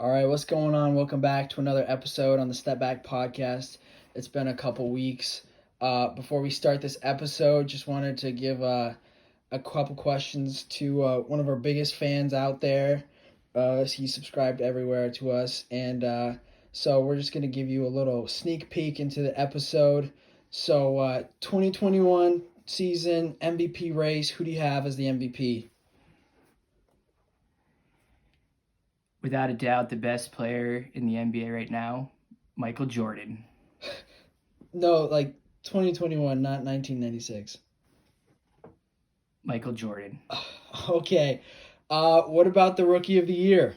All right, what's going on? Welcome back to another episode on the Stepback podcast. It's been a couple weeks. Before we start this episode, just wanted to give a couple questions to one of our biggest fans out there. He's subscribed everywhere to us, and so we're just going to give you a little sneak peek into the episode. So, 2021 season MVP race, who do you have as the MVP? Without a doubt, the best player in the NBA right now, Michael Jordan. No, like 2021, not 1996. Michael Jordan. Okay. What about the rookie of the year?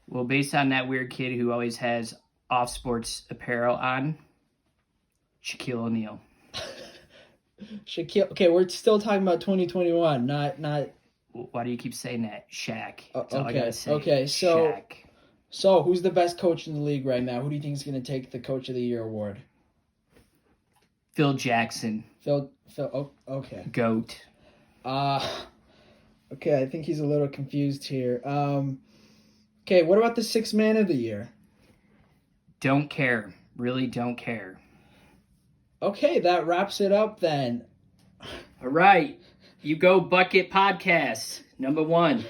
Well, based on that weird kid who always has off-sports apparel on, Shaquille O'Neal. Shaquille. Okay, we're still talking about 2021, not. Why do you keep saying that? Shaq. That's all I Okay. gotta say. Okay. So, Shaq. so who's the best coach in the league right now? Who do you think is going to take the Coach of the Year award? Phil Jackson. Phil. Oh, okay. GOAT. Okay. I think he's a little confused here. Okay. What about the sixth man of the year? Don't care. Really don't care. Okay, that wraps it up then. All right. You go Bucket Podcast. Number 1.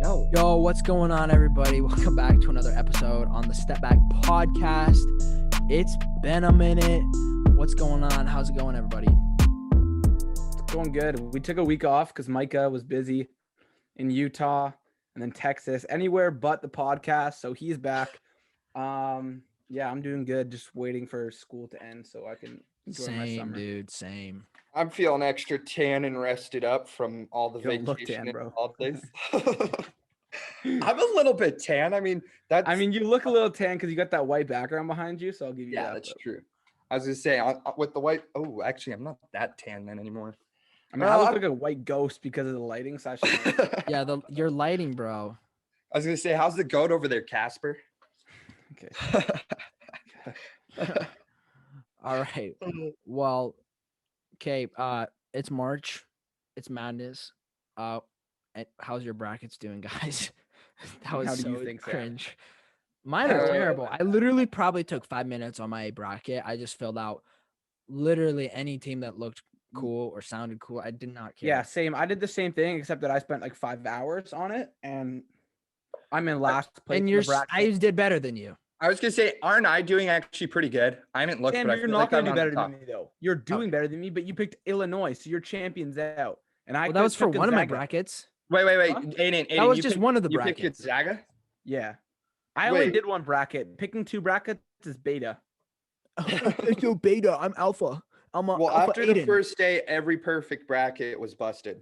No. Yo, what's going on, everybody? Welcome back to another episode on the Stepback Podcast. It's been a minute. What's going on? How's it going, everybody? It's going good. We took a week off because Micah was busy in Utah and then Texas, anywhere but the podcast. So he's back. Yeah, I'm doing good. Just waiting for school to end so I can enjoy my summer. Same, dude. Same. I'm feeling extra tan and rested up from all the You don't look vacation tan, and bro. holidays. I'm a little bit tan. I mean, you look a little tan because you got that white background behind you, so I'll give you that. yeah, that's true. I was gonna say with the white. Oh, actually, I'm not that tan then anymore. I mean, I look like a white ghost because of the lighting. So Yeah, your lighting, bro. I was gonna say, how's the goat over there, Casper? Okay. All right. Well, okay. It's March. It's madness. How's your brackets doing, guys? That was How do so you think, Sam? cringe. Mine are terrible. I literally probably took 5 minutes on my bracket. I just filled out literally any team that looked cool or sounded cool. I did not care. Yeah, same. I did the same thing, except that I spent like 5 hours on it, and I'm in last place. And in the bracket. I did better than you. I was gonna say, aren't I doing actually pretty good? I haven't looked, Sam, but I you're feel not like going I'm to do on better top. than me, though. You're doing better than me, but you picked Illinois, so your champion's out. And Well, that was for one of my brackets. Wait, Huh? Aiden, That was you just picked- one of the you picked brackets. Gonzaga? Yeah. I only Wait. did one bracket. Picking 2 brackets is beta. Yo, beta. I'm alpha. I'm Well, alpha after the Aiden. first day, every perfect bracket was busted,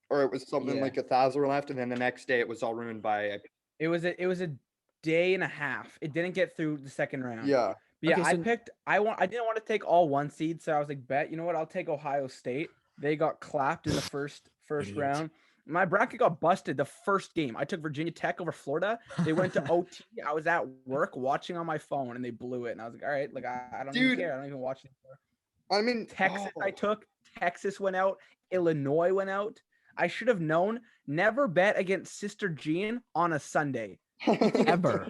or it was something Yeah. like 1,000 were left, and then the next day it was all ruined by. It was a day and a half. It didn't get through the second round. Yeah. But yeah, Okay, so- I didn't want to take all 1 seed, so I was like, bet, you know what? I'll take Ohio State. They got clapped in the first Idiot. round. My bracket got busted the first game. I took Virginia Tech over Florida. They went to OT. I was at work watching on my phone, and they blew it. And I was like, all right, like I don't even Dude. care. I don't even watch it anymore. I mean, Texas, oh. I took. Texas went out. Illinois went out. I should have known. Never bet against Sister Jean on a Sunday. Ever.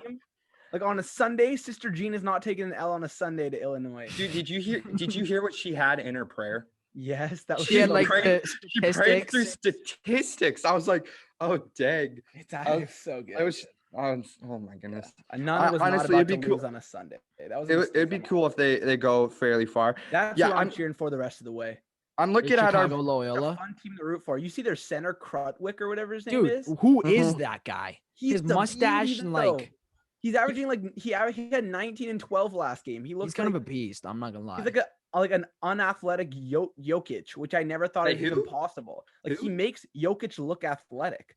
Like on a Sunday, Sister Jean is not taking an L on a Sunday to Illinois. Dude, did you hear what she had in her prayer? Yes, that was She had so like great. the She prayed through statistics. statistics. I was like, oh dang. It's actually so good. Oh my goodness. None was honestly, not about it'd be to lose cool. on a Sunday. That was It'd be cool if they go fairly far. That's Yeah, who I'm I'm- cheering for the rest of the way. I'm looking at Chicago our. They're a Loyola. fun team to root for. You see their center Krutwick or whatever his name Dude, is. who is Mhm. that guy? He's His the mustache beauty, and though. like He's averaging like he had 19 and 12 last game. He looks he's kind of like a beast. I'm not gonna lie. he's like an unathletic Jokic, which I never thought Wait, was even who? possible. Like Who? he makes Jokic look athletic.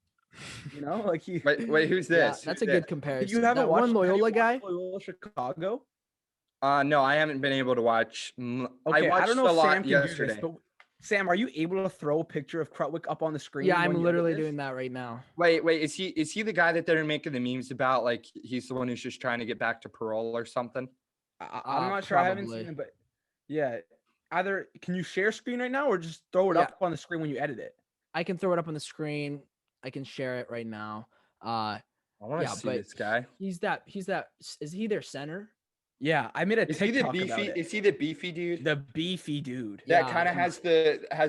You know, like he. Wait, who's Yeah, this? that's Who's a good this? comparison. You haven't that watched one Loyola guy? Loyola Chicago. No, I haven't been able to watch. Okay, I watched don't know a if lot Sam can yesterday. do this, but Sam, are you able to throw a picture of Krutwick up on the screen? Yeah, when I'm you edit literally this? doing that right now. Wait, is he the guy that they're making the memes about? Like he's the one who's just trying to get back to parole or something? I'm not sure. I haven't Probably. seen it, but yeah. Either can you share screen right now or just throw it Yeah. up on the screen when you edit it? I can throw it up on the screen. I can share it right now. I want to Yeah, see but this guy. He's that. Is he their center? Yeah, I made a Is he the TikTok about beefy? it. Is he the beefy dude? The beefy dude. That Yeah, kind of has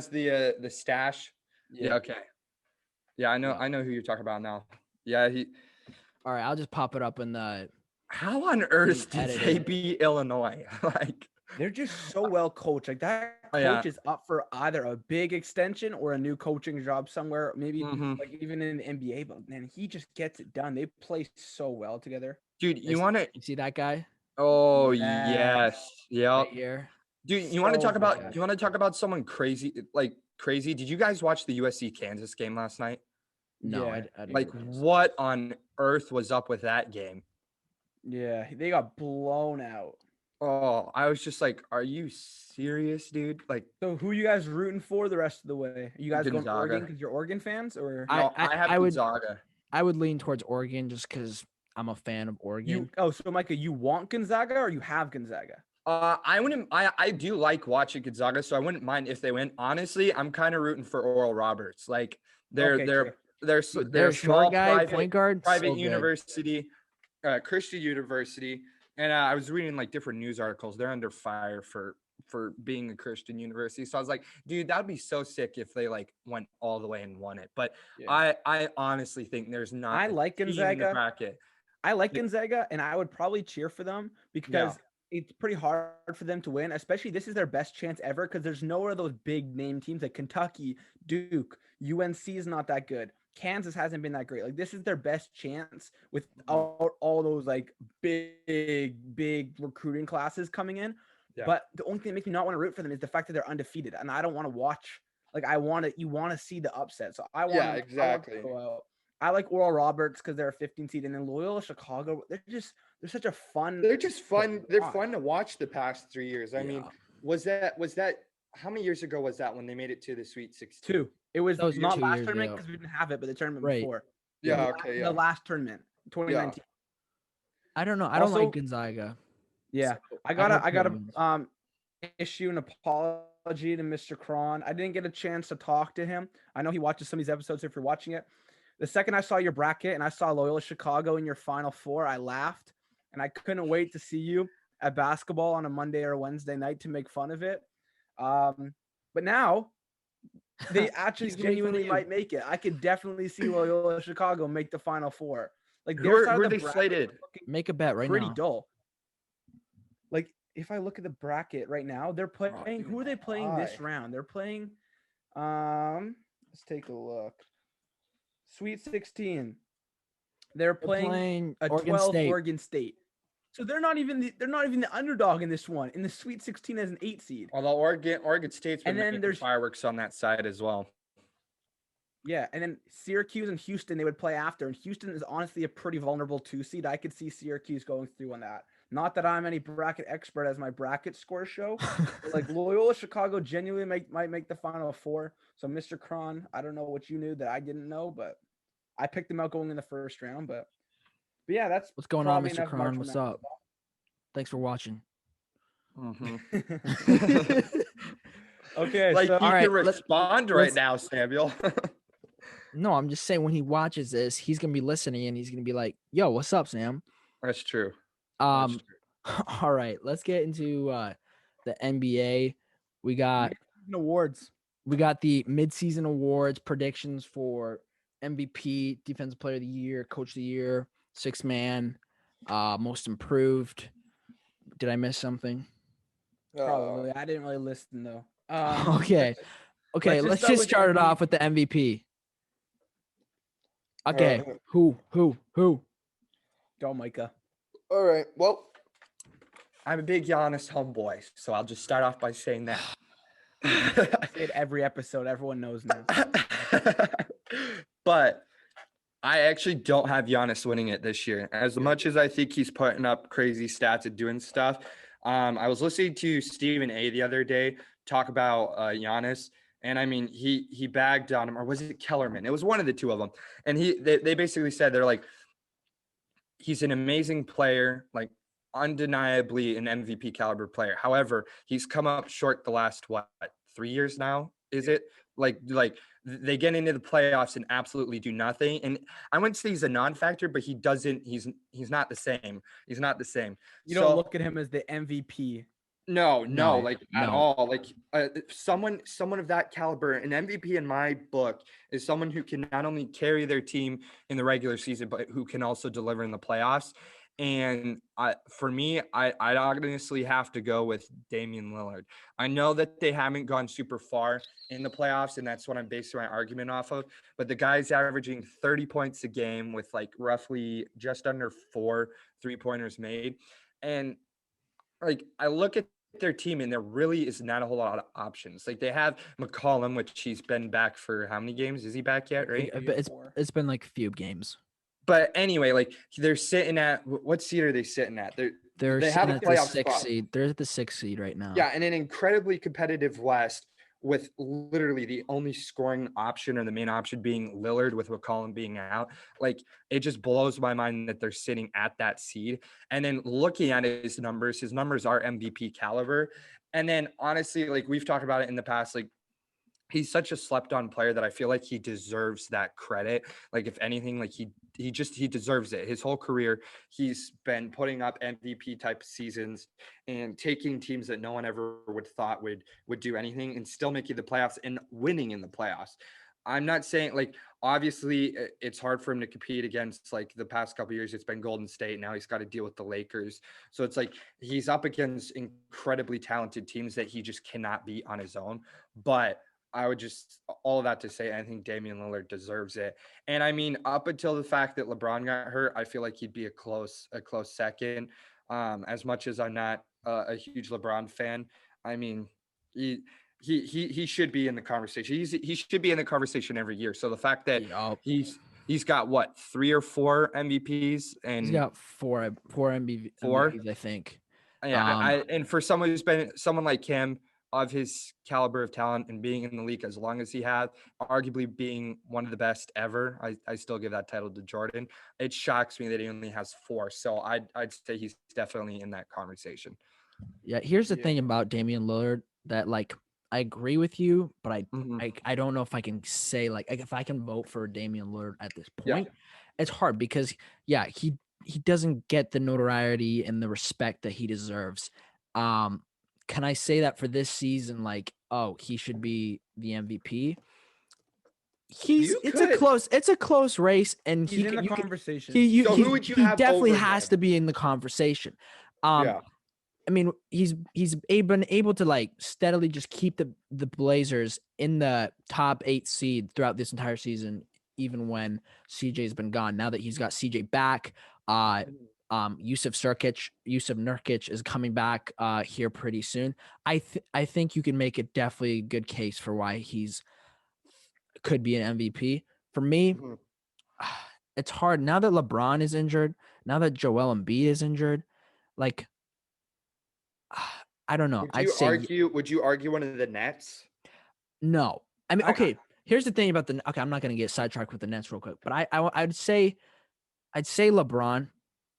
the stash. Yeah. Okay. Yeah, I know. Yeah. I know who you're talking about now. Yeah. All right, I'll just pop it up in the. How on earth did editing. they beat Illinois? Like, They're just so well coached. Like that Oh, coach yeah. is up for either a big extension or a new coaching job somewhere, maybe Mhm. like even in the NBA. But man, he just gets it done. They play so well together. dude, you Is- want to? You see that guy Oh Yes. yes. Yep. right here? Dude, you want to So talk about? good. You want to talk about someone crazy? Like crazy? Did you guys watch the USC Kansas game last night? No, Yeah, I didn't Like, notice. what on earth was up with that game? Yeah, they got blown out. Oh, I was just like, are you serious, dude? Like, So who you guys rooting for the rest of the way? You guys going Gonzaga. Oregon because you're Oregon fans, or I- no, I have I would- Gonzaga. I would lean towards Oregon just because I'm a fan of Oregon. you? Oh, so Micah, you want Gonzaga or you have Gonzaga? I wouldn't. I do like watching Gonzaga, so I wouldn't mind if they win. Honestly, I'm kind of rooting for Oral Roberts. Like, they're Okay, they're true. they're Dude, they're their a small short guy, private point guard, private so good. university, Christian university, and I was reading like different news articles. They're under fire for being a Christian university. So I was like, dude, that'd be so sick if they like went all the way and won it. But Yeah. I honestly think there's not. I a like team in the Gonzaga. bracket. I like Yeah. Gonzaga, and I would probably cheer for them because it's pretty hard for them to win. Especially this is their best chance ever because there's nowhere of those big name teams like Kentucky, Duke, UNC is not that good. Kansas hasn't been that great. Like this is their best chance without all those like big recruiting classes coming in. Yeah. But the only thing that makes me not want to root for them is the fact that they're undefeated, and I don't want to watch. Like you want to see the upset. So I want. Yeah, exactly. I like Oral Roberts because they're a 15 seed, and then Loyola Chicago. They're such a fun. They're just fun. They're watch. fun to watch the past 3 years. I mean, was that how many years ago was that when they made it to the Sweet 16? Two. It was That was not 2 last years tournament ago. because we didn't have it, but the tournament Right. before. Yeah. The Okay. The last tournament, 2019. I don't know. I don't Also- like Gonzaga. Yeah, So I hope gotta he wins. issue an apology to Mr. Cron. I didn't get a chance to talk to him. I know he watches some of these episodes. So if you're watching it, the second I saw your bracket and I saw Loyola Chicago in your Final Four, I laughed, and I couldn't wait to see you at basketball on a Monday or Wednesday night to make fun of it. But now they actually He's gonna make fun of genuinely you. might make it. I could definitely see Loyola Chicago make the Final Four. Like Who their are, side who of are the they bracket slated? is looking Make a bet right pretty now. dull. Like if I look at the bracket right now, they're playing. dude, Who are they playing this why? round? They're playing. Let's take a look. Sweet 16. They're They're playing a Oregon 12 State. Oregon State. So they're not even the underdog in this one. In the Sweet 16 as an 8 seed. Although Oregon State's been And then making there's- fireworks on that side as well. Yeah, and then Syracuse and Houston they would play after, and Houston is honestly a pretty vulnerable 2 seed. I could see Syracuse going through on that. Not that I'm any bracket expert as my bracket score show, but like Loyola Chicago genuinely might make the Final Four. So Mr. Cron, I don't know what you knew that I didn't know, but I picked them out going in the first round. But yeah, that's What's going on, probably Mr. enough March Cron? What's Madness. up? Thanks for watching. Okay, Like so you All right, can respond right let's- now, Samuel. No, I'm just saying when he watches this, he's gonna be listening and he's gonna be like, "Yo, what's up, Sam?" That's true. That's true. All right, let's get into the NBA. We got awards. the midseason awards predictions for MVP, Defensive Player of the Year, Coach of the Year, Sixth Man, Most Improved. Did I miss something? Probably. I didn't really listen though. Okay, let's just start it off with the MVP. Okay, who? Go, Micah. All right. Well, I'm a big Giannis homeboy, so I'll just start off by saying that. I say it every episode. Everyone knows now. But I actually don't have Giannis winning it this year. As much as I think he's putting up crazy stats and doing stuff, I was listening to Stephen A. the other day talk about Giannis, and I mean he bagged on him, or was it Kellerman? It was one of the two of them, and they basically said they're like, he's an amazing player, like undeniably an MVP caliber player. However, he's come up short the last 3 years now, is it, Like they get into the playoffs and absolutely do nothing. And I wouldn't say he's a non-factor, but he's not the same. He's not the same. You don't So look at him as the MVP. no, No, like at no. all. Like someone of that caliber, an MVP in my book is someone who can not only carry their team in the regular season, but who can also deliver in the playoffs. And for me, I honestly have to go with Damian Lillard. I know that they haven't gone super far in the playoffs, and that's what I'm basing my argument off of. But the guy's averaging 30 points a game with like roughly just under 4 3-pointers made. And like I look at their team and there really is not a whole lot of options. Like they have McCollum, which he's been back for how many games? Is he back yet? Right. But it's been like a few games. But anyway, like they're sitting at what seed are they sitting at? They have a at the playoff sixth spot. seed. They're at the 6th seed right now. Yeah, in an incredibly competitive West with literally the only scoring option or the main option being Lillard with McCollum being out. Like it just blows my mind that they're sitting at that seed. And then looking at his numbers are MVP caliber. And then honestly, like we've talked about it in the past, like he's such a slept on player that I feel like he deserves that credit. Like if anything, like he deserves it. His whole career, he's been putting up MVP type seasons and taking teams that no one ever would thought would do anything and still making the playoffs and winning in the playoffs. I'm not saying like obviously it's hard for him to compete against like the past couple of years. It's been Golden State. Now he's got to deal with the Lakers. So it's like he's up against incredibly talented teams that he just cannot beat on his own. But I would just all of that to say I think Damian Lillard deserves it. And I mean, up until the fact that LeBron got hurt, I feel like he'd be a close second. As much as I'm not a huge LeBron fan, I mean, he should be in the conversation. He should be in the conversation every year. So the fact that Yup. he's got what 3 or 4 MVPs and He's got four MVPs, I think. yeah, and for someone who's been someone like him of his caliber of talent and being in the league as long as he has, arguably being one of the best ever, I still give that title to Jordan. It shocks me that he only has 4. So I'd say he's definitely in that conversation. Yeah, here's the thing about Damian Lillard that like I agree with you, but I don't know if I can say like if I can vote for Damian Lillard at this point. It's hard because yeah, he doesn't get the notoriety and the respect that he deserves. Can I say that for this season, like, oh, he should be the MVP? It's a close race, and He's in the conversation. So who would you have definitely over has him? to be in the conversation. Yeah. I mean, he's been able to like steadily just keep the Blazers in the top 8 seed throughout this entire season, even when CJ's been gone. Now that he's got CJ back, Yusuf Nurkic is coming back here pretty soon. I think you can make a definitely good case for why he's could be an MVP. For me, it's hard now that LeBron is injured, now that Joel Embiid is injured. Like, I don't know. Would you argue one of the Nets? No. I mean, okay. Here's the thing about okay, I'm not going to get sidetracked with the Nets real quick, but I'd say LeBron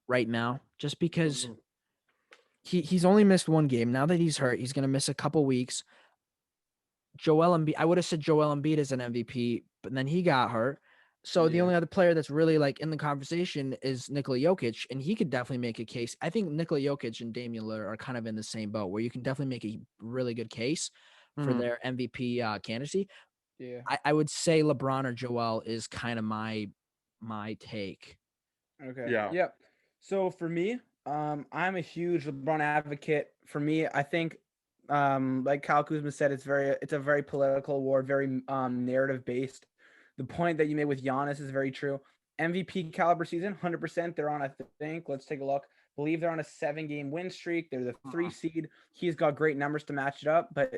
right now, just because he's only missed 1 game. Now that he's hurt, he's going to miss a couple weeks. Joel Embiid, I would have said Joel Embiid is an MVP, but then he got hurt. So the only other player that's really like in the conversation is Nikola Jokic, and he could definitely make a case. I think Nikola Jokic and Damian Lillard are kind of in the same boat where you can definitely make a really good case for their MVP candidacy. Yeah. I would say LeBron or Joel is kind of my take. Okay. Yeah. Yep. So for me, I'm a huge LeBron advocate. For me, I think, like Kyle Kuzma said, it's a very political award, very narrative based. The point that you made with Giannis is very true. MVP caliber season, 100%. They're on, I think, let's take a look. I believe they're on a 7-game win streak. They're the 3 seed. He's got great numbers to match it up, but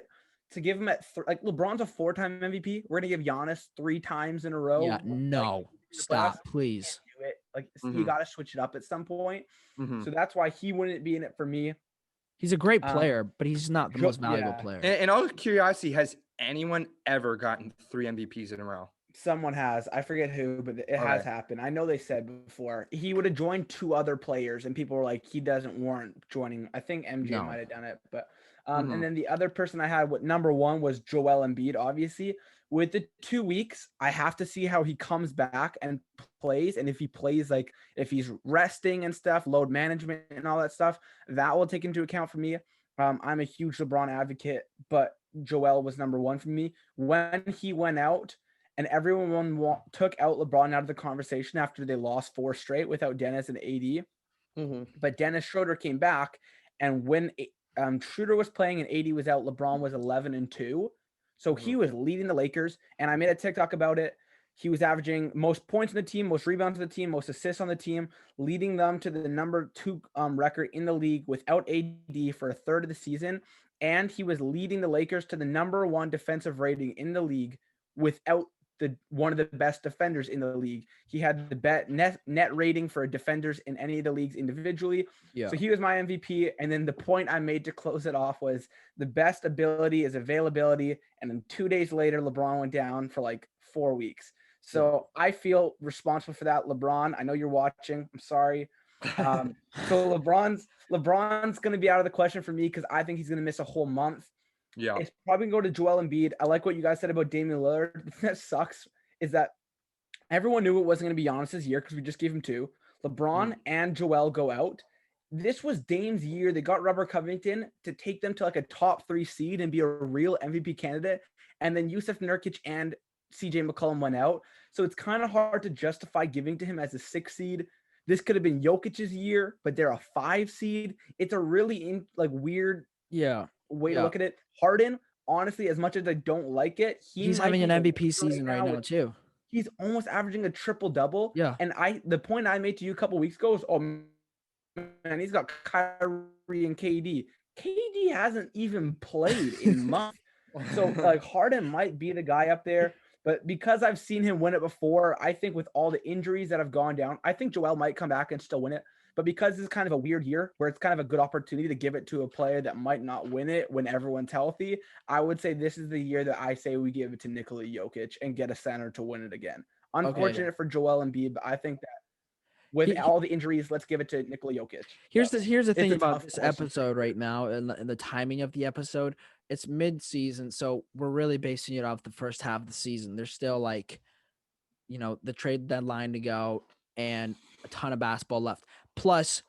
to give him like LeBron's a 4-time MVP. We're gonna give Giannis 3 times in a row. Yeah, no, stop, please. Do it. Like you got to switch it up at some point. So that's why he wouldn't be in it for me. He's a great player, but he's not the most valuable player. And out of curiosity, has anyone ever gotten 3 MVPs in a row? Someone has. I forget who, but it has happened. I know they said before he would have joined 2 other players, and people were like, he doesn't warrant joining. I think MJ might have done it, but and then the other person I had, number 1 was Joel Embiid, obviously. with the 2 weeks, I have to see how he comes back and plays. And if he plays, like if he's resting and stuff, load management and all that stuff, that will take into account for me. I'm a huge LeBron advocate, but Joel was number one for me. When he went out and everyone took out LeBron out of the conversation after they lost 4 straight without Dennis and AD. But Dennis Schroeder came back, and when Schroeder was playing and AD was out, LeBron was 11-2. So he was leading the Lakers, and I made a TikTok about it. He was averaging most points on the team, most rebounds on the team, most assists on the team, leading them to the number 2 record in the league without AD for a third of the season. And he was leading the Lakers to the number 1 defensive rating in the league without one of the best defenders in the league. He had the net rating for defenders in any of the leagues individually. Yeah. So he was my MVP. And then the point I made to close it off was the best ability is availability. And then 2 days later, LeBron went down for like 4 weeks. So I feel responsible for that. LeBron, I know you're watching. I'm sorry. So LeBron's going to be out of the question for me because I think he's going to miss a whole month. Yeah. It's probably going to go to Joel Embiid. I like what you guys said about Damian Lillard. The thing that sucks is that everyone knew it wasn't going to be Giannis's year because we just gave him 2. LeBron and Joel go out. This was Dame's year. They got Robert Covington to take them to like a top 3 seed and be a real MVP candidate. And then Yusuf Nurkic and CJ McCollum went out. So it's kind of hard to justify giving to him as a 6 seed. This could have been Jokic's year, but they're a 5 seed. It's a really weird way to look at it. Harden, honestly, as much as I don't like it, he's having an MVP season right now too. He's almost averaging a triple-double. Yeah. And the point I made to you a couple weeks ago is, oh man, he's got Kyrie and KD. KD hasn't even played in months. So like Harden might be the guy up there. But because I've seen him win it before, I think with all the injuries that have gone down, I think Joel might come back and still win it. But because this is kind of a weird year where it's kind of a good opportunity to give it to a player that might not win it when everyone's healthy, I would say this is the year that I say we give it to Nikola Jokic and get a center to win it again. Unfortunate for Joel Embiid, but I think that with all the injuries, let's give it to Nikola Jokic. Here's the thing about this episode right now and the timing of the episode. It's mid-season, so we're really basing it off the first half of the season. There's still the trade deadline to go and a ton of basketball left. Plus,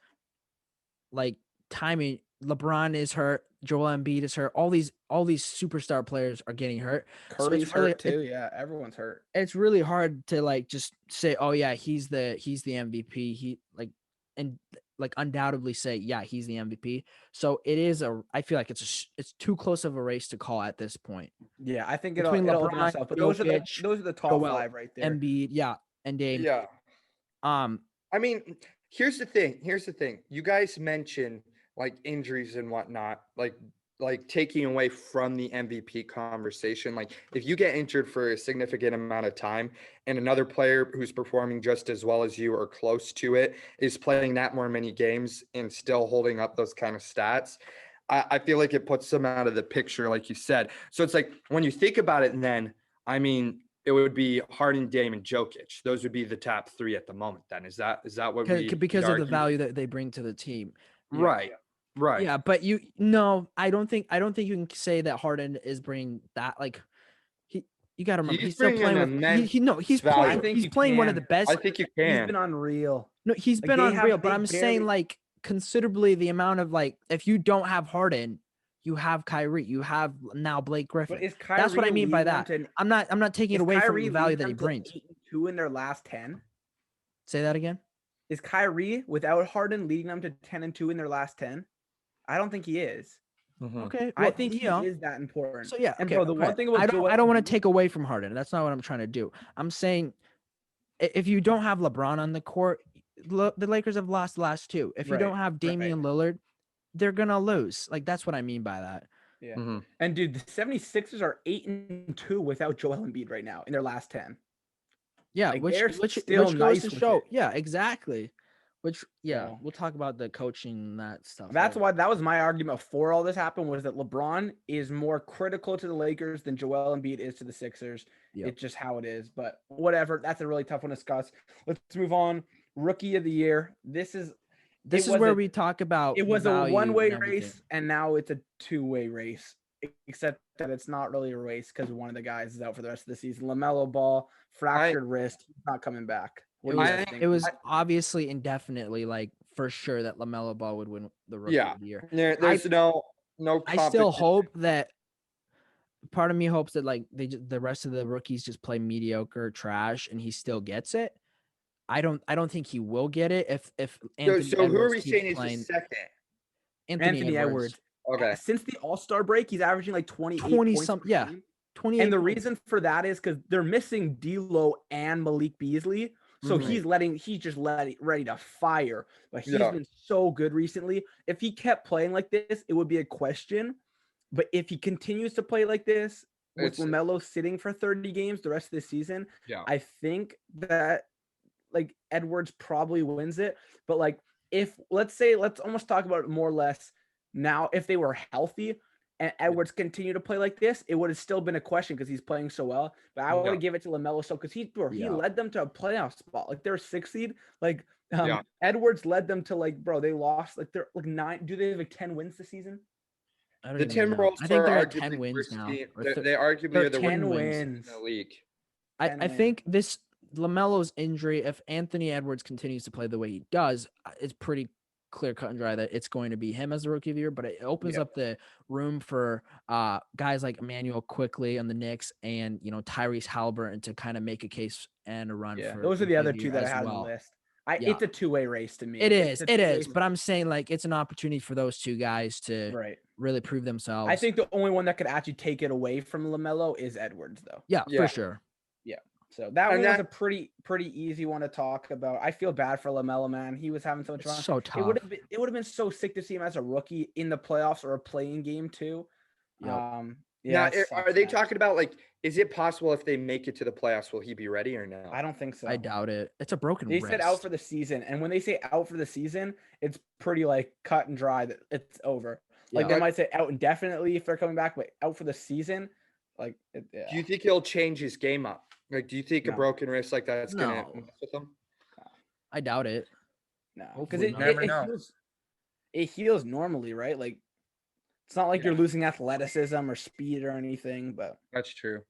timing. LeBron is hurt. Joel Embiid is hurt. All these superstar players are getting hurt. Curry's hurt too. Yeah, everyone's hurt. It's really hard to just say, oh yeah, he's the MVP. He undoubtedly say, yeah, he's the MVP. So it is I feel like it's too close of a race to call at this point. Yeah, I think it'll open us up. But those are the top Joel, 5 right there. Embiid, yeah, and Dame. Yeah. I mean, here's the thing. You guys mentioned injuries and whatnot, like taking away from the MVP conversation. Like if you get injured for a significant amount of time and another player who's performing just as well as you or close to it is playing that more many games and still holding up those kind of stats, I feel like it puts them out of the picture, like you said. So it's like when you think about it, then, I mean, it would be Harden, Dame, and Jokic. Those would be the top 3 at the moment. Then is that what because of the value that they bring to the team, right? Right. Yeah, but I don't think you can say that Harden is bringing that. You got to remember he's still playing with he's playing one of the best. I think you can. He's been unreal. No, he's been unreal, but I'm saying considerably the amount of if you don't have Harden, you have Kyrie, you have now Blake Griffin. That's what I mean by that. I'm not taking it away from the value that he brings. 8-2 in their last 10. Say that again. Is Kyrie without Harden leading them to 10-2 in their last 10? I don't think he is. Mm-hmm. Okay, I think he is that important. So yeah, and bro, the one thing about I don't want to take away from Harden. That's not what I'm trying to do. I'm saying if you don't have LeBron on the court, the Lakers have lost the last 2. If you don't have Damian Lillard, they're gonna lose. That's what I mean by that. Yeah. Mm-hmm. And dude, the 76ers are 8-2 without Joel Embiid right now in their last 10. Yeah, which goes to show. Yeah, exactly. Which, we'll talk about the coaching and that stuff. That was my argument before all this happened, was that LeBron is more critical to the Lakers than Joel Embiid is to the Sixers. Yep. It's just how it is. But whatever, that's a really tough one to discuss. Let's move on. Rookie of the year. This is where we talk about it was a one-way race, and now it's a two-way race. except that it's not really a race because one of the guys is out for the rest of the season. LaMelo Ball, fractured wrist, he's not coming back. What do you guys think? It was obviously indefinitely, like, for sure that LaMelo Ball would win the Rookie of the Year. There's no I still competition. hope that part of me hopes that, like, the rest of the rookies just play mediocre trash and he still gets it. I don't think he will get it if Anthony So who are Edwards we keeps saying is the playing. second? Anthony Edwards. Okay. Since the All-Star break, he's averaging like 28 20 points some per yeah. game. 28 And the points. reason for that is because they're missing D'Lo and Malik Beasley. So he's just ready to fire. But he's been so good recently. If he kept playing like this, it would be a question. But if he continues to play like this, with LaMelo sitting for 30 games the rest of the season, I think that like Edwards probably wins it. But like let's almost talk about it more or less now. If they were healthy and Edwards continued to play like this, it would have still been a question because he's playing so well. But I would give it to LaMelo so because he led them to a playoff spot. Like they're 6th seed. Like Edwards led them to like, bro, they lost like they're like 9. Do they have like 10 wins this season? The Timberwolves, I think they're at 10 wins now. They arguably are the 10 wins in the league. I think this LaMelo's injury, if Anthony Edwards continues to play the way he does, it's pretty clear cut and dry that it's going to be him as the Rookie of the Year. But it opens up the room for guys like Emmanuel Quickly on the Knicks and Tyrese Halliburton to kind of make a case and a run. For those are the other two that I had well. on the list. It's a two-way race to me. It is. But I'm saying like it's an opportunity for those two guys to really prove themselves. I think the only one that could actually take it away from LaMelo is Edwards, though. Yeah, for sure. Yeah. So that one was a pretty easy one to talk about. I feel bad for LaMelo, man. He was having so much fun. So tough. It would have been so sick to see him as a rookie in the playoffs or a playing game too. Yep. Now, are they talking about like, is it possible if they make it to the playoffs, will he be ready or no? I don't think so. I doubt it. It's a broken wrist. They said out for the season. And when they say out for the season, it's pretty like cut and dry that it's over. Like they might say out indefinitely if they're coming back, but out for the season. Like, do you think he'll change his game up? Like, do you think a broken wrist like that's going to mess with him? I doubt it. No, because it heals normally, right? Like, it's not like you're losing athleticism or speed or anything, but that's true.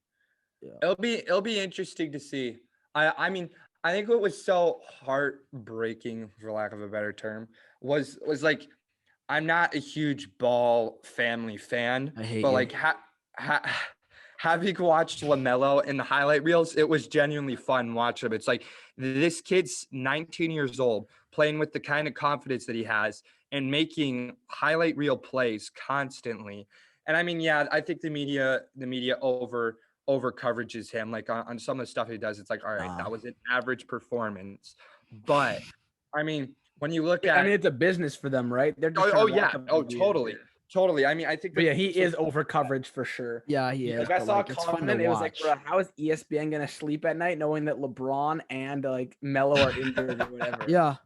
Yeah. It'll be interesting to see. I mean, I think what was so heartbreaking, for lack of a better term, was like, I'm not a huge Ball family fan, but like having watched LaMelo in the highlight reels, it was genuinely fun watching him. It's like this kid's 19 years old, playing with the kind of confidence that he has and making highlight reel plays constantly. And I mean, I think the media over coverages him like on some of the stuff he does. It's like, all right, that was an average performance. But I mean, when you look at, it's a business for them, right? They're just totally. I mean, I think, he is over coverage for sure. Yeah, he is. Like I saw comment. It was like, bro, how is ESPN gonna sleep at night knowing that LeBron and like Melo are injured or whatever? Yeah.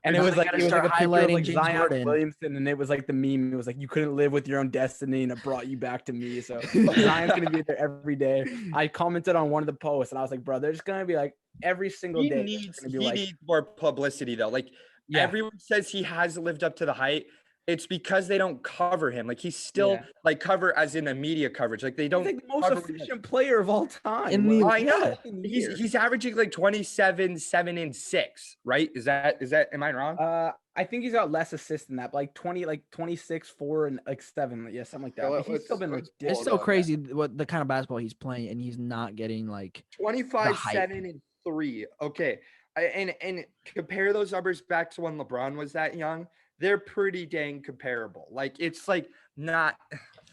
And it was like a picture of like Zion Williamson, and it was like the meme. It was like you couldn't live with your own destiny, and it brought you back to me. So Zion's gonna be there every day. I commented on one of the posts, and I was like, bro, they're just gonna be like every single day. He needs more publicity though. Like everyone says he has lived up to the hype. It's because they don't cover him. Like he's still like cover as in a media coverage. Like they don't. He's like the most efficient player of all time. I know. He's averaging like 27, 7, and 6. Right? Is that? Am I wrong? I think he's got less assists than that. But like 20, like 26, 4, and like 7. Yeah, something like that. Well, he's still been ridiculous. It's so crazy what the kind of basketball he's playing, and he's not getting like 25, 7, and 3. Okay, and compare those numbers back to when LeBron was that young. They're pretty dang comparable. Like it's like not.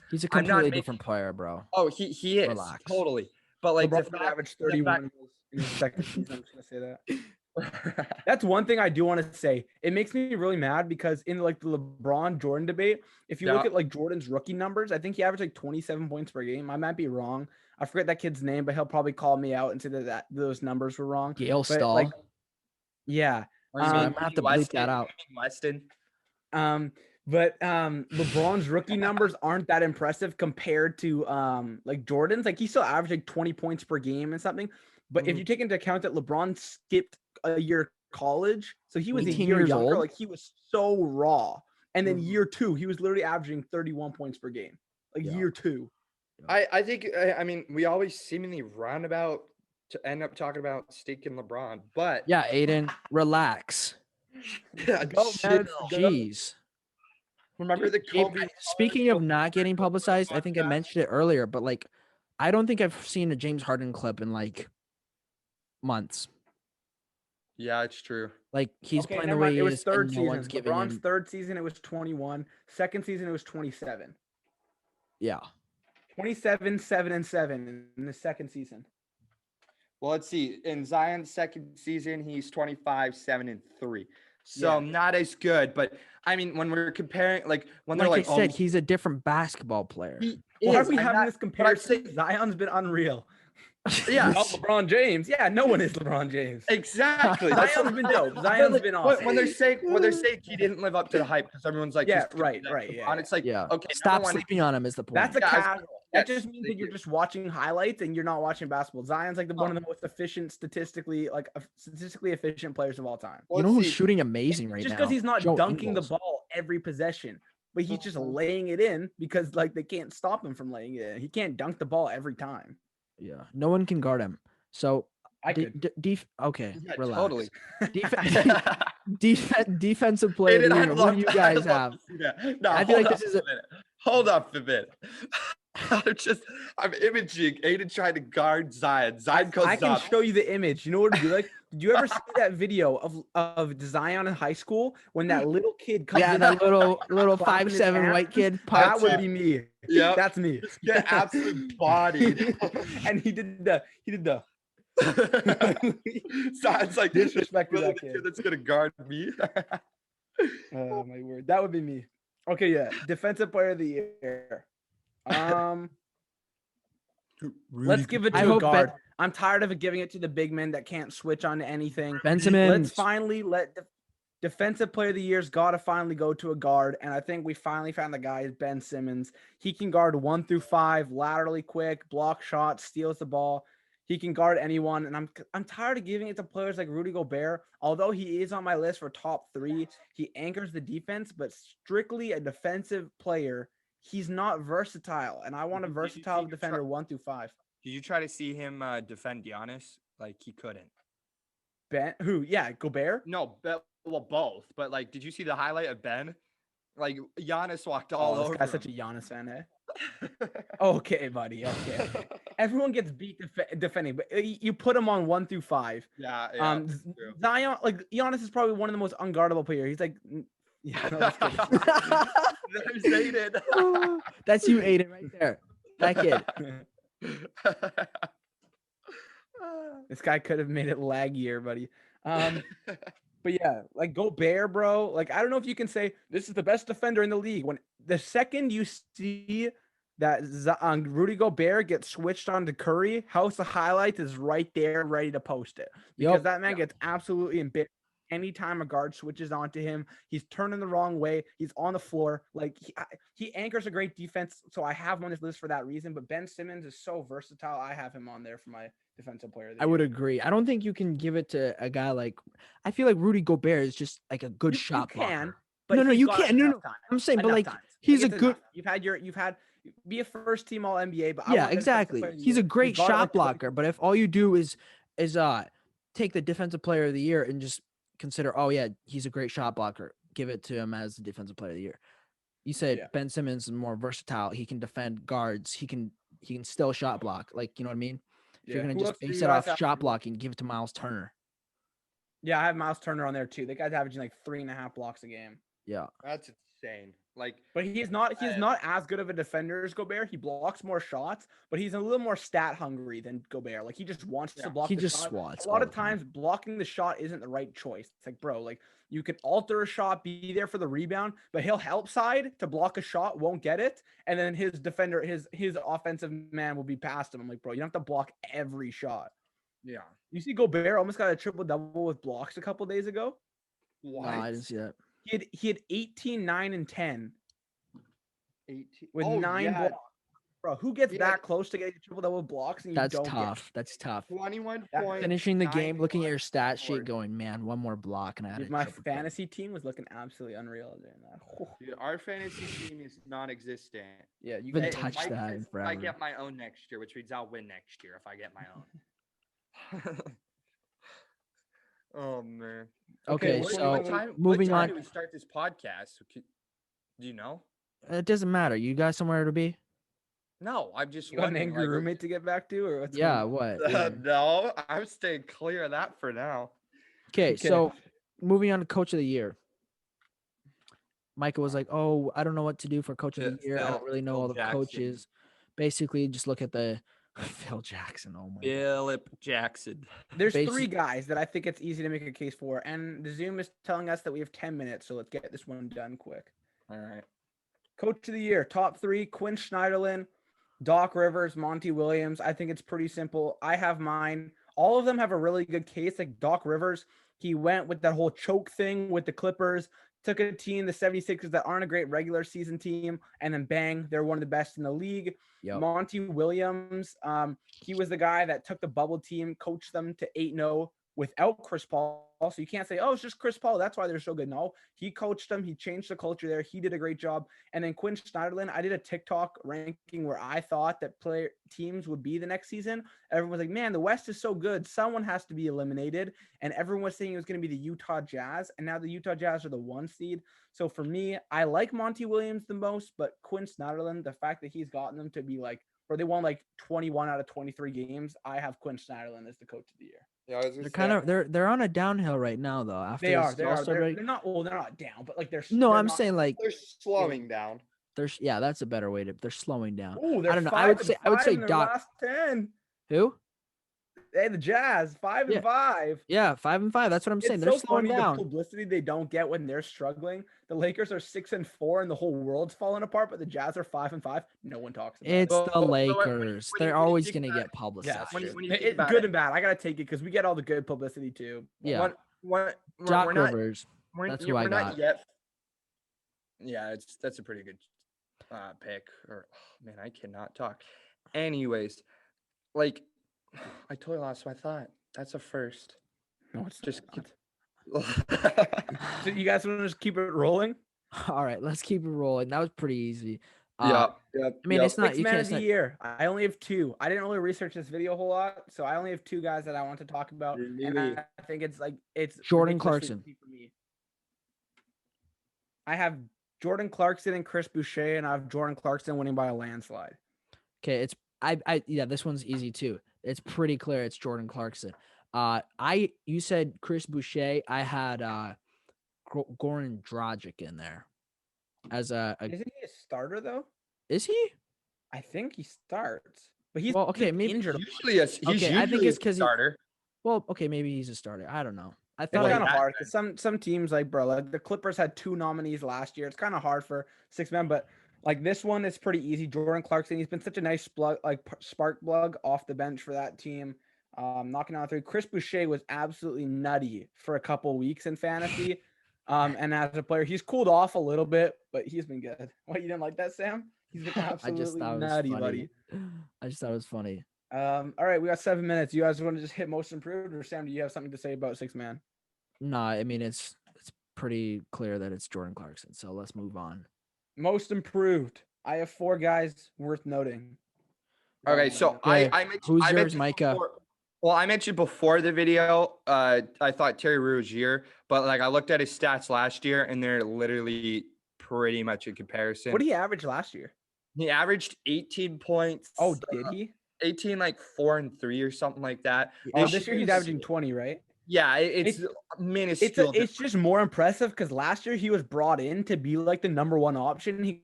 He's a completely different player, bro. Oh, he is. Relax. Totally. But like LeBron averaged 31 in his second season. I'm just gonna say that. That's one thing I do want to say. It makes me really mad because in like the LeBron Jordan debate, if you look at like Jordan's rookie numbers, I think he averaged like 27 points per game. I might be wrong. I forget that kid's name, but he'll probably call me out and say that those numbers were wrong. Gail Stahl. Like, yeah. I'm gonna have to bleep that out. Weston. But LeBron's rookie numbers aren't that impressive compared to like Jordan's. Like he still averaged like 20 points per game and something. But if you take into account that LeBron skipped a year college, so he was a year younger, like he was so raw. And then year 2, he was literally averaging 31 points per game. year 2. I think I mean we always seemingly roundabout to end up talking about Steak and LeBron, but Yeah, Aiden, relax. yeah, Go, chill. man. Go. Jeez. Remember the Gabe, Kobe? speaking of not getting publicized, I think I mentioned it earlier, but like, I don't think I've seen a James Harden clip in like months. Yeah, it's true. Like he's Okay, playing the never way mind. he It was is, third and no season. one's giving LeBron's him. third season, it was 21. Second season, it was 27. Yeah, 27, 7 and 7 in the second season. Well, let's see. In Zion's second season, he's 25, 7 and 3. So Yeah. not as good, but I mean, when we're comparing, like when they're like like, I said, oh, he's a different basketball player. he Why are is. we I'm having not- this but I'm comparison? saying- Zion's been unreal. yeah, Oh, LeBron James. Yeah, no one is LeBron James. exactly. That's Zion's what- been dope. but, Zion's like, been awesome. when they're saying he didn't live up to the hype because everyone's like, Yeah, he's gonna be right, that right, LeBron. yeah, It's like, Yeah. okay, Stop number one, sleeping on him is the point. That's a Yeah, I was casual. gonna- That yes, just means that thank you're you. just watching highlights and you're not watching basketball. Zion's like one of the most efficient, statistically efficient players of all time. You know Let's who's see. shooting amazing right Just now? because he's not Joe dunking Ingles. the ball every possession, but he's just laying it in because like they can't stop him from laying it in. He can't dunk the ball every time. Yeah, no one can guard him. So I could. okay, Yeah, relax. totally. Defensive player of the Aiden, year. What do you guys have? No, I feel hold like up this is a minute. Hold up a minute. I'm imaging Aiden trying to guard Zion. Zion goes I can up. show you the image. You know what it'd be like? Did you ever see that video of Zion in high school when that little kid comes Yeah, in? that little clapping his 5'7" hands? white kid. That Pops would up. be me. Yep. That's me. Just get absolute bodied. And he did the Zion's like, Disrespected really that the kid. kid that's gonna guard me. Oh my word. That would be me. Okay, yeah. Defensive player of the year. Let's give it I to a hope guard. I'm tired of giving it to the big men that can't switch on to anything. Ben Simmons. Let's finally let defensive player of the year's got to finally go to a guard, and I think we finally found the guy is Ben Simmons. He can guard 1 through 5, laterally quick, block shots, steals the ball. He can guard anyone, and I'm tired of giving it to players like Rudy Gobert. Although he is on my list for top 3, he anchors the defense, but strictly a defensive player. He's not versatile, and I want a Did you versatile see- defender 1 through 5. Did you try to see him defend Giannis? Like he couldn't. Ben, who? Yeah, Gobert. No, well, both. But like, did you see the highlight of Ben? Like Giannis walked all This over guy's such a him. Giannis fan, eh? Okay, buddy. Okay. Everyone gets beat defending, but you put him on 1 through 5. yeah, Z- true. Zion, like Giannis, is probably one of the most unguardable players. He's like, yeah, no, that's good. There's Aiden. That's you, Aiden, right there. That kid. This guy could have made it laggier, buddy. But yeah, like Gobert, bro. Like I don't know if you can say this is the best defender in the league. When the second you see that Rudy Gobert gets switched on to Curry, House of Highlights is right there, ready to post it because Yup. that man gets absolutely embarrassed. Anytime a guard switches onto him, he's turning the wrong way. He's on the floor. Like he anchors a great defense. So I have him on this list for that reason. But Ben Simmons is so versatile. I have him on there for my defensive player of the I year. would agree. I don't think you can give it to a guy like. I feel like Rudy Gobert is just like a good You shot can, blocker. but No, he's you got can't. No, enough no. time. I'm saying, but Enough like times. he's a It's good. enough. You've had be a first team All NBA, but I Yeah, want the defensive exactly. player of the He's a year. great got it shot like 20 blocker, but if all you do is take the defensive player of the year and just consider, oh yeah, he's a great shot blocker, give it to him as the defensive player of the year. You said Yeah. Ben Simmons is more versatile. He can defend guards. He can still shot block. Like, you know what I mean? If you're Yeah. gonna Who just else do base you it guys off have? shot blocking, give it to Miles Turner. Yeah, I have Miles Turner on there too. That guy's averaging like 3.5 blocks a game. Yeah. That's insane. Like, But he's not as good of a defender as Gobert. He blocks more shots, but he's a little more stat hungry than Gobert. Like he just wants to block He the just shot. swats. A lot all of the time. times blocking the shot isn't the right choice. It's like, bro, like you could alter a shot, be there for the rebound, but he'll help side to block a shot, won't get it, and then his defender, his offensive man will be past him. I'm like, bro, you don't have to block every shot. yeah. You see Gobert almost got a triple-double with blocks a couple days ago. No, I didn't see that. He had 18, 9, and 10 18. with Oh, 9 yeah. blocks. Bro, who gets Yeah. that close to getting a triple-double blocks and you That's don't tough. That's tough. 21 That- points. Finishing the 9 game, looking at your boards, stat sheet, boards. going, man, one more block, and I had Dude, a my triple-double." fantasy team was looking absolutely unreal during that. Dude, our fantasy team is non-existent. Yeah, you Haven't guys touched Mike that says in if I forever. get my own next year, which means I'll win next year if I get my own. Oh man. Okay, what- so moving what time on. do we start this podcast? Do you know? It doesn't matter. You got somewhere to be? No, I'm just You got an wondering. angry roommate to get back to, or what's Yeah, going on? what? Yeah. No, I'm staying clear of that for now. Okay, Okay. so moving on to coach of the year. Micah was like, "Oh, I don't know what to do for coach of the year. I don't really know all the coaches. Basically, just look at the Phil Jackson. Oh my god. Philip Jackson. There's Basi- 3 guys that I think it's easy to make a case for, and the Zoom is telling us that we have 10 minutes, so let's get this one done quick. All right. Coach of the year, top 3: Quinn Schneiderlin, Doc Rivers, Monty Williams. I think it's pretty simple. I have mine. All of them have a really good case. Like Doc Rivers, he went with that whole choke thing with the Clippers, took a team, the 76ers, that aren't a great regular season team, and then bang, they're one of the best in the league. Yep. Monty Williams, he was the guy that took the bubble team, coached them to 8-0 without Chris Paul. So you can't say, oh, it's just Chris Paul, that's why they're so good. No, he coached them. He changed the culture there. He did a great job. And then Quinn Schneiderlin, I did a TikTok ranking where I thought that player teams would be the next season. Everyone was like, man, the West is so good. Someone has to be eliminated. And everyone was saying it was going to be the Utah Jazz. And now the Utah Jazz are the 1 seed. So for me, I like Monty Williams the most, but Quinn Schneiderlin, the fact that he's gotten them to be like, or they won like 21 out of 23 games, I have Quinn Schneiderlin as the coach of the year. Yeah, I was They're kind of they're on a downhill right now though. After They are. this They are. All-Star break. They're not. Well, they're not down, but like they're. No, they're I'm not- saying like they're slowing down. yeah, that's a better way to. They're slowing down. Ooh, they're I don't know. 5 and I would 5 say in their Doc. last 10. Who? Hey, the Jazz 5 Yeah. and 5. Yeah, 5 and 5. That's what I'm saying. It's They're so slowing funny down. the publicity they don't get when they're struggling. The Lakers are 6 and 4, and the whole world's falling apart. But the Jazz are 5 and 5. No one talks about It's it. the Well, Lakers. when you They're always think gonna about get Yeah, publicized. that's when true. you- when you think It's about good it. and bad. I gotta take it because we get all the good publicity too. Yeah. We're Doc not. Rivers. We're, That's yeah, who I we're not got. yet. Yeah, that's a pretty good pick. Or man, I cannot talk. Anyways, like I totally lost my thought. That's a first. No, it's Just not. keep- So you guys want to just keep it rolling? All right, let's keep it rolling. That was pretty easy. yeah. I mean, it's not. Six You man can't. of the year. I only have 2. I didn't really research this video a whole lot, so I only have 2 guys that I want to talk about. And Really? I think it's like it's Jordan ridiculously Clarkson. easy for me. I have Jordan Clarkson and Chris Boucher, and I have Jordan Clarkson winning by a landslide. Okay, it's yeah, this one's easy too. It's pretty clear it's Jordan Clarkson. You said Chris Boucher. I had Goran Dragic in there as a Isn't he a starter though? is he? I think he starts, but he's Well, okay, just maybe- injured. Usually, he's Okay, I think usually it's a 'cause he- starter. Well, okay, maybe he's a starter. I don't know. I It's thought like kind of that hard because some teams like bro, like the Clippers had 2 nominees last year. It's kind of hard for 6 men, but like this one is pretty easy. Jordan Clarkson, he's been such a nice spark plug off the bench for that team. Knocking out 3. Chris Boucher was absolutely nutty for a couple weeks in fantasy. And as a player, he's cooled off a little bit, but he's been good. What, you didn't like that, Sam? He's been I absolutely just thought it was nutty, funny. buddy. I just thought it was funny. All right, we got 7 minutes. You guys want to just hit most improved, or Sam, do you have something to say about 6 man? No, I mean it's pretty clear that it's Jordan Clarkson. So let's move on. Most improved. I have 4 guys worth noting. Okay, so Okay, I mentioned, who's I yours, mentioned Micah? before- well, I mentioned before the video, I thought Terry Rozier, but like I looked at his stats last year, and they're literally pretty much in comparison. What did he average last year? He averaged 18 points. Oh, did he? 18 like 4 and 3 or something like that. Oh, This this year he's year's- averaging 20, right? Yeah, it's minuscule. It's just more impressive because last year he was brought in to be like the number 1 option. He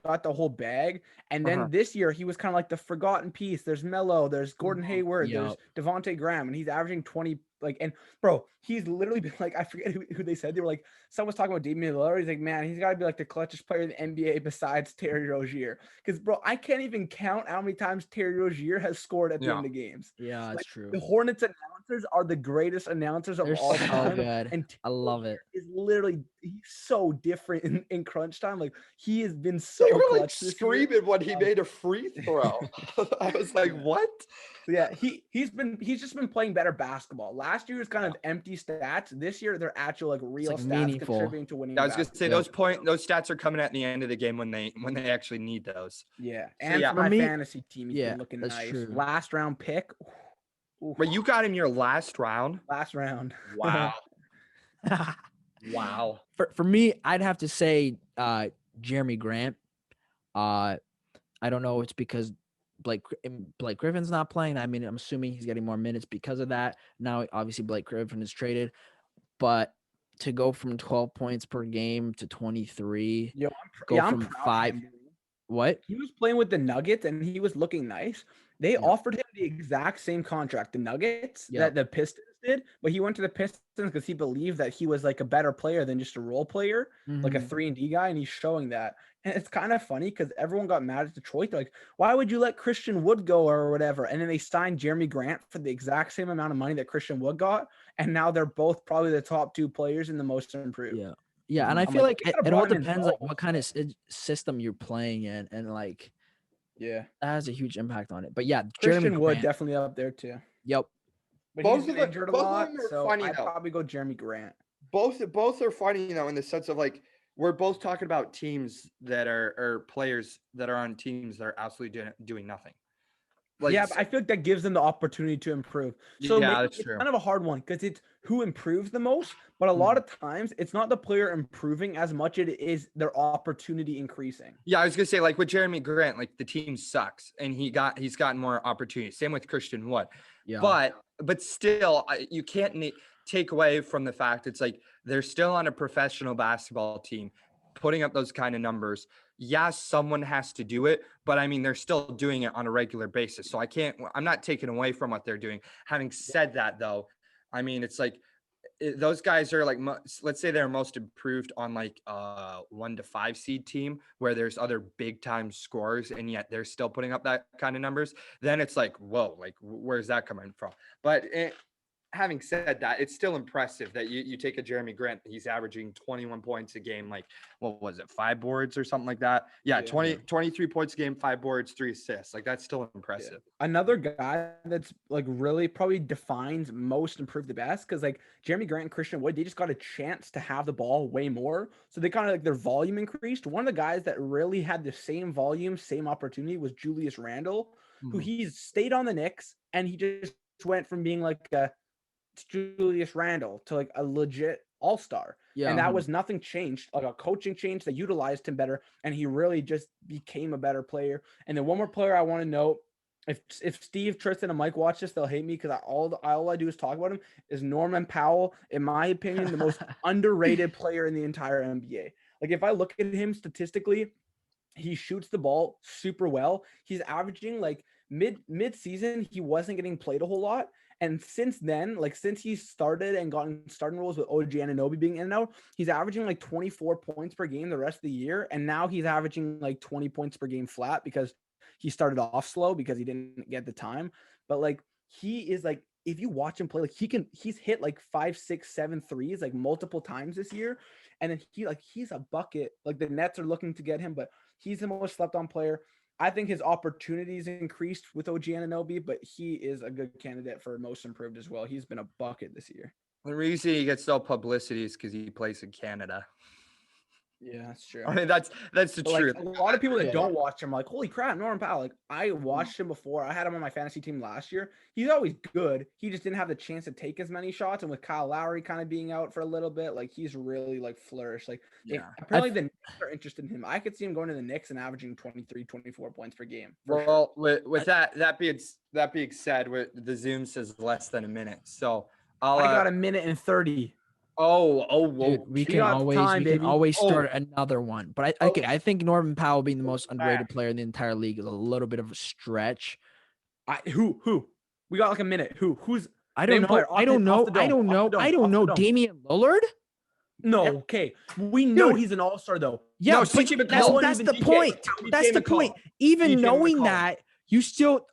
got the whole bag, and then this year he was kind of like the forgotten piece. There's Melo, there's Gordon Hayward, there's Devontae Graham, and he's averaging 20. Like, and bro, he's literally been like, I forget who they said. They were like, someone was talking about Damian Lillard. He's like, man, he's got to be like the clutchest player in the NBA besides Terry Rozier. Because bro, I can't even count how many times Terry Rozier has scored at the end of games. Yeah, Like, it's true. The Hornets announced announcers are the greatest announcers of They're all so time. good. And I love it. is literally he's so different in crunch time. Like he has been They so were like clutch this year. screaming when he made a free throw. I was like, what? So yeah, he's just been playing better basketball. Last year was kind of empty stats. This year they're actual like real like stats meaningful. contributing to winning. I was gonna say Yeah. those stats are coming at the end of the game when they actually need those. Yeah, So, and yeah. for my For me- fantasy team, he's yeah, been looking that's nice. true. Last round pick. Oof. But you got him your last round. Last round. Wow. Wow. For me, I'd have to say Jeremy Grant. I don't know. It's because Blake Griffin's not playing. I mean, I'm assuming he's getting more minutes because of that. Now, obviously, Blake Griffin is traded, but to go from 12 points per game to 23, Yo, go I'm from proud of 5. him, dude. What? He was playing with the Nuggets and he was looking nice. They offered him the exact same contract, the Nuggets, that the Pistons did, but he went to the Pistons because he believed that he was like a better player than just a role player, like a Mhm. 3-and-D guy, and he's showing that. And it's kind of funny because everyone got mad at Detroit. They're like, why would you let Christian Wood go or whatever? And then they signed Jeremy Grant for the exact same amount of money that Christian Wood got, and now they're both probably the top 2 players in the most improved. Yeah. Yeah, and I I'm feel like we it, could've it all brought him in depends like both. what kind of system you're playing in, and like Yeah, that has a huge impact on it. But yeah, Christian Jeremy Wood Grant. definitely up there too. Yep. But Both he's of been them- injured a both of lot, them are so funny, I'd though. probably go Jeremy Grant. Both are funny, in the sense of like we're both talking about teams that are or players that are on teams that are absolutely doing nothing. Like, Yeah, but I feel like that gives them the opportunity to improve. So Yeah, maybe that's it's true. kind of a hard one because it's who improves the most. But a lot of times, it's not the player improving as much as it is their opportunity increasing. Yeah, I was gonna say like with Jeremy Grant, like the team sucks, and he's gotten more opportunities. Same with Christian Wood, Yeah. but still, you can't take away from the fact it's like they're still on a professional basketball team, putting up those kind of numbers. Yes, someone has to do it, but I mean they're still doing it on a regular basis. So I'm not taking away from what they're doing. Having said that, though, I mean it's like those guys are like, let's say they're most improved on like 1 to 5 seed team where there's other big time scorers and yet they're still putting up that kind of numbers. Then it's like, whoa, like where's that coming from? But having said that, it's still impressive that you take a Jeremy Grant, he's averaging 21 points a game, like what was it, 5 boards or something like that? Yeah, 23 points a game, 5 boards, 3 assists. Like that's still impressive. Yeah. Another guy that's like really probably defines most improved the best, because like Jeremy Grant and Christian Wood, they just got a chance to have the ball way more. So they kind of like their volume increased. One of the guys that really had the same volume, same opportunity was Julius Randle, who he's stayed on the Knicks and he just went from being like a Julius Randle to like a legit all-star. Yeah. And that was nothing changed, like a coaching change. They utilized him better and he really just became a better player. And then one more player I want to note, if Steve, Tristan, and Mike watch this, they'll hate me because all I do is talk about him, is Norman Powell, in my opinion, the most underrated player in the entire NBA. Like if I look at him statistically, he shoots the ball super well. He's averaging like mid-season, he wasn't getting played a whole lot. And since then, like since he started and gotten starting roles with OG Anunoby being in and out, he's averaging like 24 points per game the rest of the year. And now he's averaging like 20 points per game flat because he started off slow because he didn't get the time. But like he is like, if you watch him play, like he's hit like 5, 6, 7 threes like multiple times this year. And then he's a bucket. Like the Nets are looking to get him, but he's the most slept on player. I think his opportunities increased with OG Anunoby, but he is a good candidate for most improved as well. He's been a bucket this year. The reason he gets no publicity is because he plays in Canada. Yeah, that's true. I mean, that's the But, truth. like, a lot of people that don't watch him are like, holy crap, Norman Powell. Like I watched him before. I had him on my fantasy team last year. He's always good. He just didn't have the chance to take as many shots. And with Kyle Lowry kind of being out for a little bit, like he's really like flourished. Like apparently the Knicks are interested in him. I could see him going to the Knicks and averaging 23, 24 points per game. Well, with that being said, the Zoom says less than a minute. So I got a minute and 30. Whoa. Dude, we can got time, baby. always start another one. But I think Norman Powell being the most underrated player in the entire league is a little bit of a stretch. Who? We got like a minute. Who's I don't know. I don't know. Damian Lillard? No, okay. We know he's an all-star though. Yeah, No, but CJ that's McCollum. that's the DJ point. That's the McCollum. point. Even DJ knowing McCollum. that, you still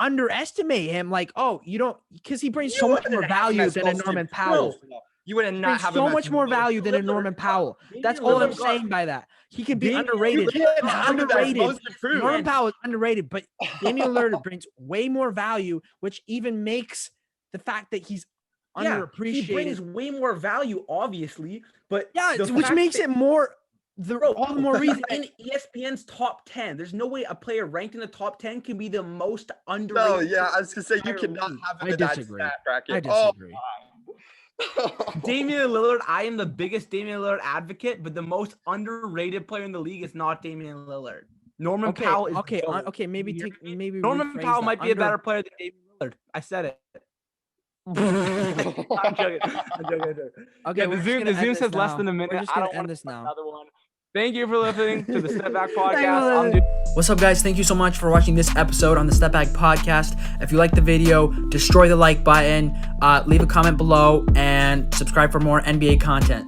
underestimate him. Like, oh, you don't, because he brings so much more value than a Norman Powell. You wouldn't He not brings have so him much as more most- value than a Norman Powell. That's all I'm saying by that. He can be Damian underrated. Lillard have him as Underrated. most improved. Norman Powell is underrated, but Damian Lillard brings way more value, which even makes the fact that he's Yeah, underappreciated. he brings way more value, obviously, but Yeah, the which fact makes that- it more Bro, all the more he's reason. in ESPN's top 10. There's no way a player ranked in the top 10 can be the most No, underrated. yeah, I was gonna say you entire cannot league. have him I in that disagree. stat bracket. I disagree. Damian Lillard, I am the biggest Damian Lillard advocate, but the most underrated player in the league is not Damian Lillard. Norman Powell is GOAT. Okay. Maybe Norman rephrase Powell that. might be a better player than Damian Lillard. I said it. I'm joking. Okay, Yeah, we're the just Zoom gonna end says this less now. than a minute. We're just I gonna don't end want this to now. another one. Thank you for listening to the Stepback Thank you podcast. for I'm doing What's up, guys? Thank you so much for watching this episode on the Stepback podcast. If you like the video, destroy the like button, leave a comment below, and subscribe for more NBA content.